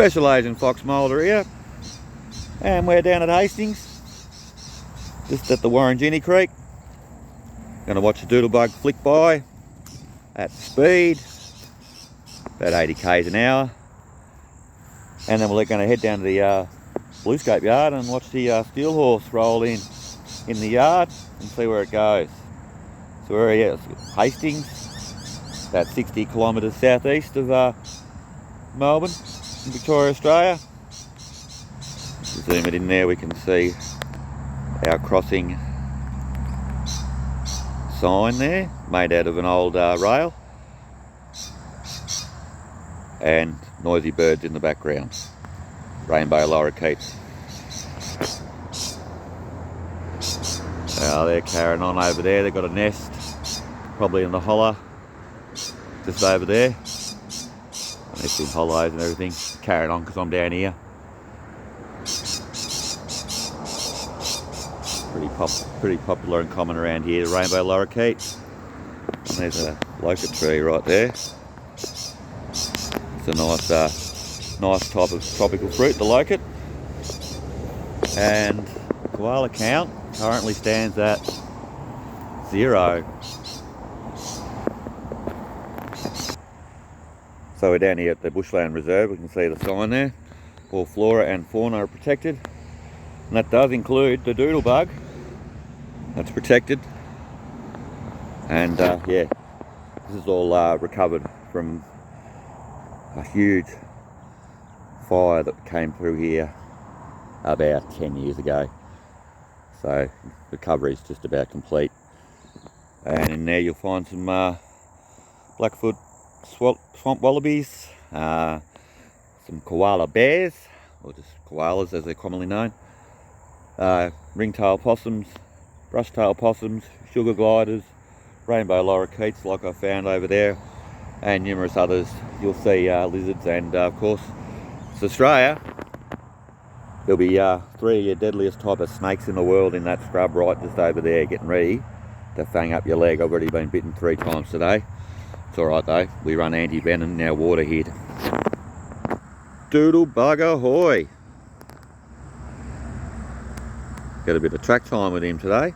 Special Agent Fox Mulder here, and we're down at Hastings, just at the Warriginne Creek. Going to watch the Doodlebug flick by at speed, about 80 k's an hour, and then we're going to head down to the Bluescope yard and watch the steel horse roll in the yard and see where it goes. So we're here at Hastings, about 60 kilometres southeast of Melbourne in Victoria, Australia. Zoom it in there, we can see our crossing sign there, made out of an old rail, and noisy birds in the background, rainbow lorikeets. Now they're carrying on over there, they've got a nest probably in the hollow just over there. It's in hollows and everything, carrying on because I'm down here. Pretty popular and common around here, the rainbow lorikeet. And there's a locust tree right there. It's a nice type of tropical fruit, the locust. And koala count currently stands at 0. So we're down here at the Bushland Reserve. We can see the sign there. All flora and fauna are protected. And that does include the Doodlebug. That's protected. And yeah, this is all recovered from a huge fire that came through here about 10 years ago. So recovery is just about complete. And in there you'll find some Blackfoot swamp wallabies, some koala bears, or just koalas as they're commonly known, ringtail possums, brushtail possums, sugar gliders, rainbow lorikeets like I found over there, and numerous others. You'll see lizards, and of course it's Australia. There'll be 3 deadliest type of snakes in the world in that scrub right just over there, getting ready to fang up your leg. I've already been bitten 3 times today. It's alright though, we run anti-venom in our water here. Doodlebug ahoy! Got a bit of track time with him today.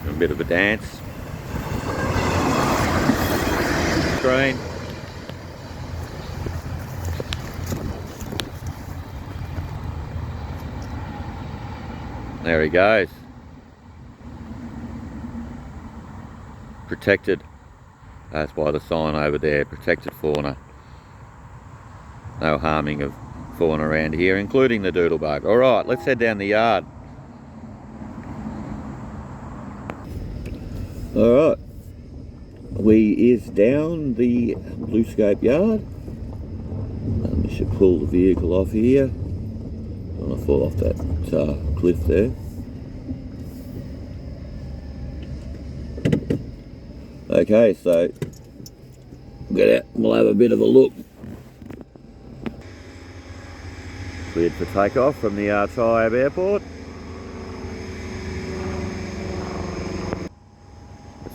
A bit of a dance. Screen. There he goes. Protected. That's by the sign over there, protected fauna. No harming of fauna around here, including the Doodlebug. Alright, let's head down the yard. Alright, we is down the Bluescope yard. We should pull the vehicle off here. Don't want to fall off that cliff there. Okay, so we'll get out, we'll have a bit of a look. Cleared for takeoff from the Triab Airport.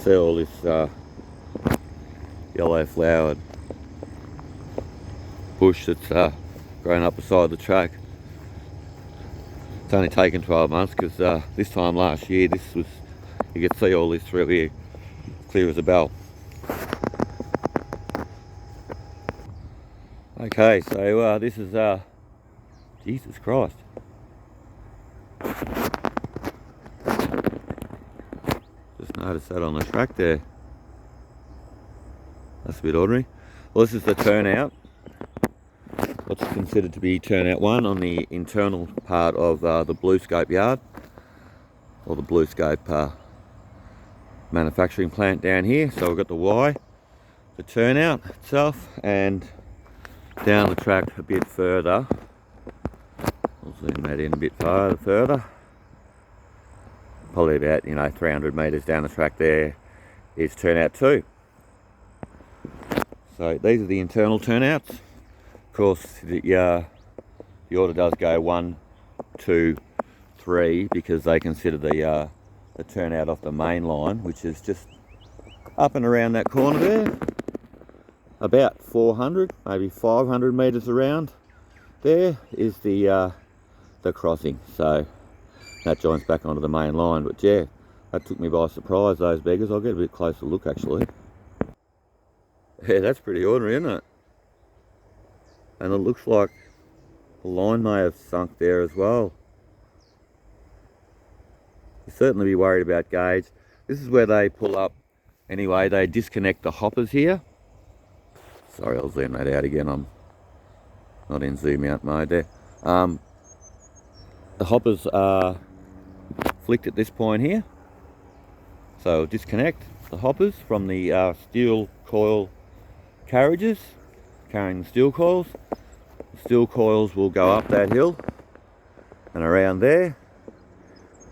See all this yellow flowered bush that's grown up beside the track. It's only taken 12 months because this time last year you could see all this through here, clear as a bell. Okay, so this is Jesus Christ. Just noticed that on the track there. That's a bit ordinary. Well, this is the turnout. What's considered to be turnout 1 on the internal part of the Bluescope yard, or the Bluescope manufacturing plant down here. So we've got the Y, the turnout itself, and down the track a bit further. I'll zoom that in a bit further. Probably about 300 metres down the track there is turnout 2. So these are the internal turnouts. Of course, the The order does go 1, 2, 3 because they consider the turnout off the main line, which is just up and around that corner there, about 400, maybe 500 metres around. There is the crossing, so that joins back onto the main line. But yeah, that took me by surprise, those beggars. I'll get a bit closer look actually. Yeah, that's pretty ordinary, isn't it? And it looks like the line may have sunk there as well. You'll certainly be worried about gauge. This is where they pull up. Anyway, they disconnect the hoppers here. Sorry, I'll zoom that out again. I'm not in zoom out mode there. The hoppers are flicked at this point here. So disconnect the hoppers from the steel coil carriages carrying the steel coils. The steel coils will go up that hill and around there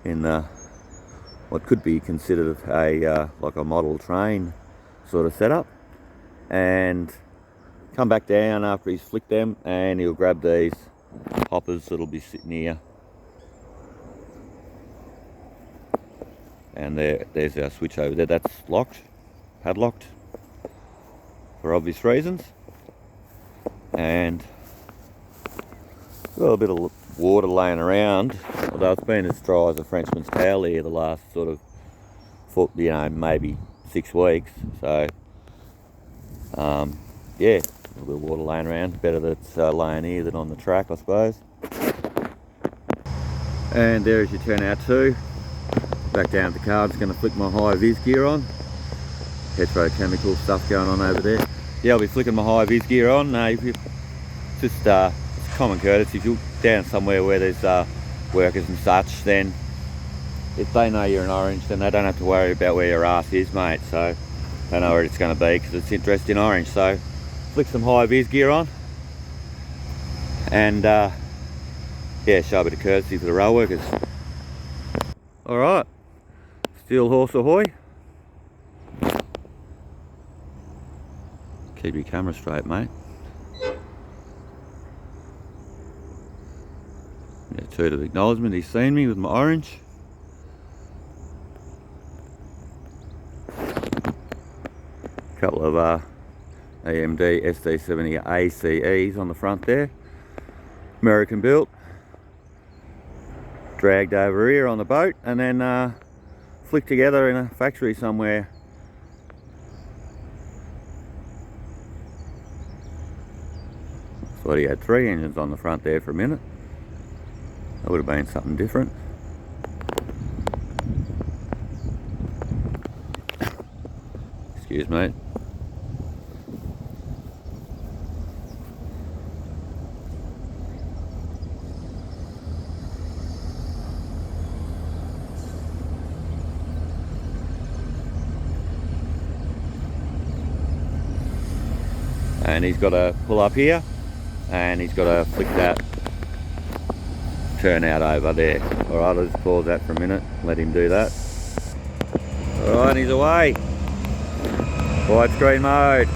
in what could be considered a like a model train sort of setup, and come back down after he's flicked them, and he'll grab these hoppers that'll be sitting here, and there's our switch over there. That's locked, padlocked for obvious reasons, and got a bit of water laying around, although it's been as dry as a Frenchman's towel here the last sort of, maybe 6 weeks. So yeah, a little bit of water laying around. Better that it's laying here than on the track, I suppose. And there is your turnout 2. Back down at the car, I'm just going to flick my high vis gear on. Petrochemical stuff going on over there. Yeah, I'll be flicking my high vis gear on. Just it's common courtesy. If you're down somewhere where there's workers and such, then if they know you're in orange, then they don't have to worry about where your ass is, mate. So they know where it's going to be because it's dressed in orange. So flick some high vis gear on, and yeah, show a bit of courtesy for the rail workers. All right, steel horse ahoy. Keep your camera straight, mate. Yeah, toot of acknowledgement, he's seen me with my orange. Couple of AMD SD70 ACEs on the front there. American built. Dragged over here on the boat and then flicked together in a factory somewhere. Thought he had 3 engines on the front there for a minute. That would have been something different. Excuse me. And he's got to pull up here, and he's got to flick that turnout over there. Alright, let's pause that for a minute, let him do that. Alright, he's away. Widescreen mode.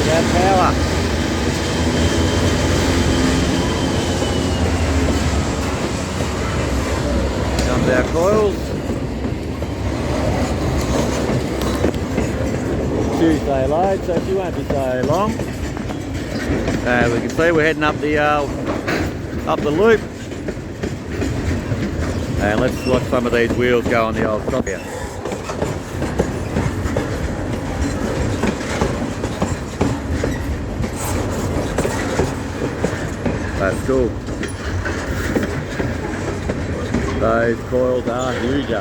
That power. Comes our coils. Tuesday load, so she won't be so long. We can see we're heading up the loop, and let's watch some of these wheels go on the old top here. That's cool. Those coils are huge.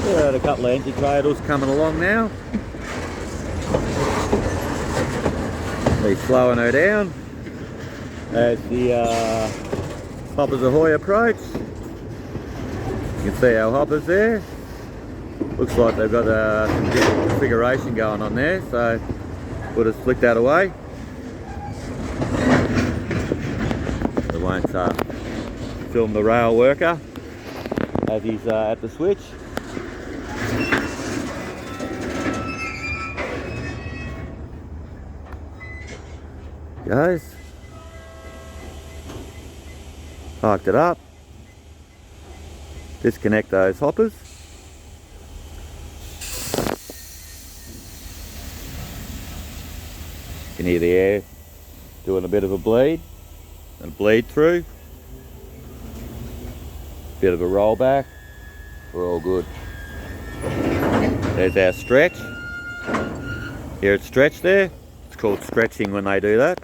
Got a couple of empty cradles coming along now. He's slowing her down as the hoppers ahoy approach. You can see our hoppers there. Looks like they've got some different configuration going on there, so we'll just flick that away. It won't film the rail worker. as he's at the switch. Goes. Parked it up. Disconnect those hoppers. You can hear the air doing a bit of a bleed and bleed through. Bit of a roll back. We're all good. There's our stretch. Here it's stretched there. It's called stretching when they do that.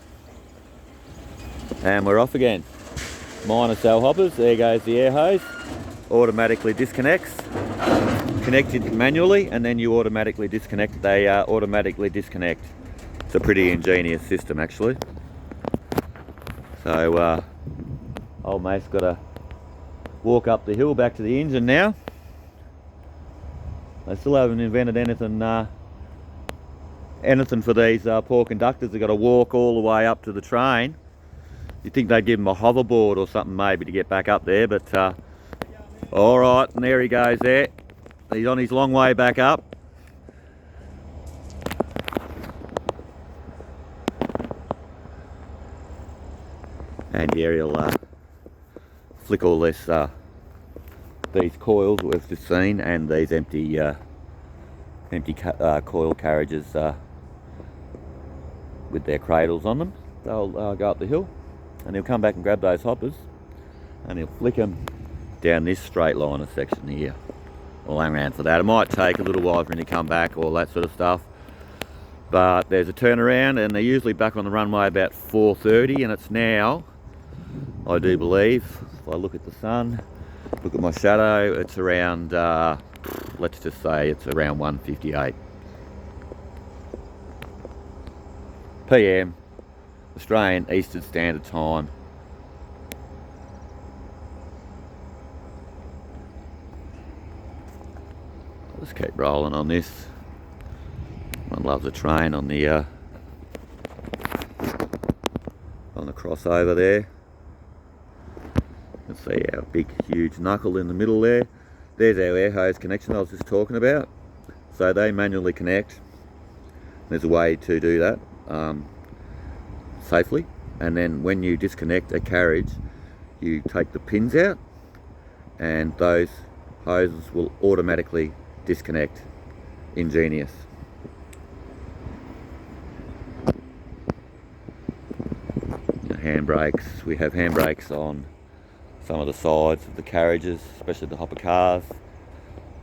And we're off again. Minus our hoppers. There goes the air hose. Automatically disconnects. Connected manually, and then you automatically disconnect. They automatically disconnect. It's a pretty ingenious system actually. So old mate's got to walk up the hill back to the engine now. They still haven't invented anything for these poor conductors. They've got to walk all the way up to the train. You'd think they'd give him a hoverboard or something maybe to get back up there, but all right, and there he goes there. He's on his long way back up. And here he'll flick all this, these coils we've just seen, and these empty coil carriages with their cradles on them. They'll go up the hill, and he'll come back and grab those hoppers, and he'll flick them down this straight line of section here. We'll hang around for that. It might take a little while for him to come back, all that sort of stuff. But there's a turnaround, and they're usually back on the runway about 4:30, and it's now, I do believe, if I look at the sun, look at my shadow, it's around, let's just say it's around 1:58 PM, Australian Eastern Standard Time. I'll just keep rolling on this. I love the train on the crossover there. Let's see our big huge knuckle in the middle there. There's our air hose connection I was just talking about. So they manually connect. There's a way to do that safely, and then when you disconnect a carriage, you take the pins out and those hoses will automatically disconnect. Ingenious. Handbrakes, we have handbrakes on some of the sides of the carriages, especially the hopper cars,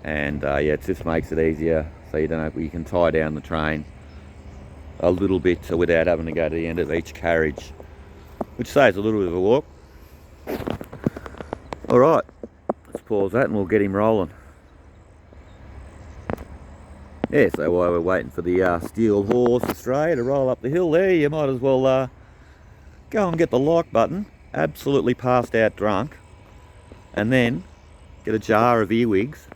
and yeah, it just makes it easier, so you can tie down the train a little bit without having to go to the end of each carriage, which saves a little bit of a walk. Alright, let's pause that and we'll get him rolling. Yeah, so while we're waiting for the Steel Horse Australia to roll up the hill there, you might as well go and get the like button, absolutely passed out drunk, and then get a jar of earwigs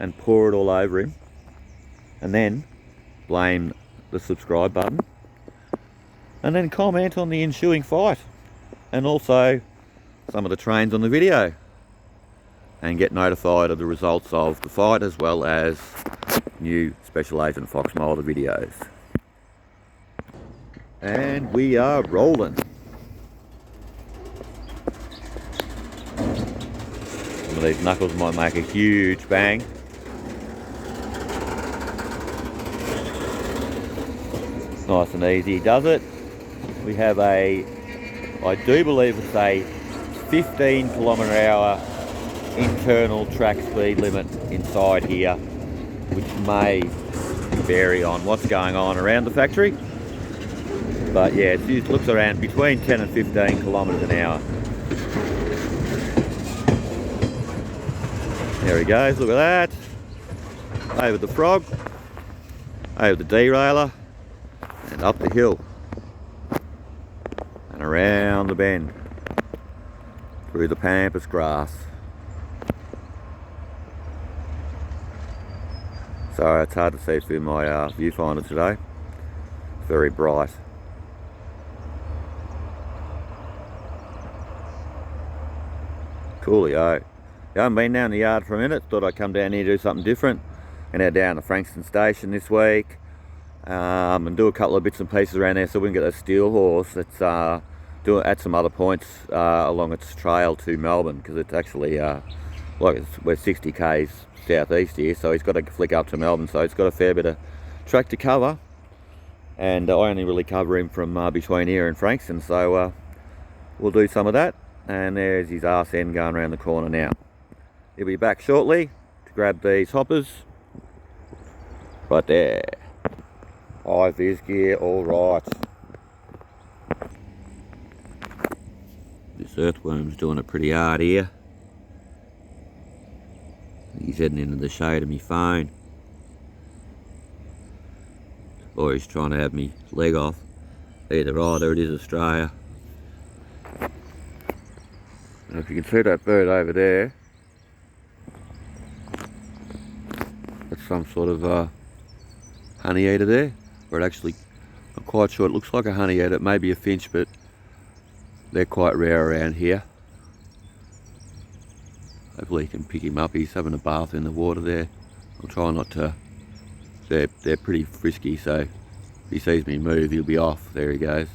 and pour it all over him, and then blame the subscribe button, and then comment on the ensuing fight, and also some of the trains on the video, and get notified of the results of the fight as well as new Special Agent Fox Mulder videos. And we are rolling. Some of these knuckles might make a huge bang. Nice and easy does it. We have I do believe it's a 15 km/h internal track speed limit inside here, which may vary on what's going on around the factory. But yeah, it looks around between 10 and 15 km/h. There he goes, look at that. Over the frog, over the derailleur, and up the hill. And around the bend. Through the pampas grass. So it's hard to see through my viewfinder today. It's very bright. Coolio. I haven't been down the yard for a minute. Thought I'd come down here to do something different. And head down to Frankston station this week. And do a couple of bits and pieces around there so we can get a steel horse that's at some other points along its trail to Melbourne, because it's actually we're 60 k's southeast here, so he's got to flick up to Melbourne, so he's got a fair bit of track to cover, and I only really cover him from between here and Frankston, so we'll do some of that. And there's his arse end going around the corner now. He'll be back shortly to grab these hoppers right there. High vis gear, all right. This earthworm's doing it pretty hard here. He's heading into the shade of my phone. Or he's trying to have me leg off. Either it is Australia. And if you can see that bird over there, that's some sort of honey eater there. Or it actually, I'm quite sure it looks like a honey eater. It may be a finch, but they're quite rare around here. Hopefully you can pick him up. He's having a bath in the water there. I'll try not to. They're pretty frisky, so if he sees me move, he'll be off. There he goes.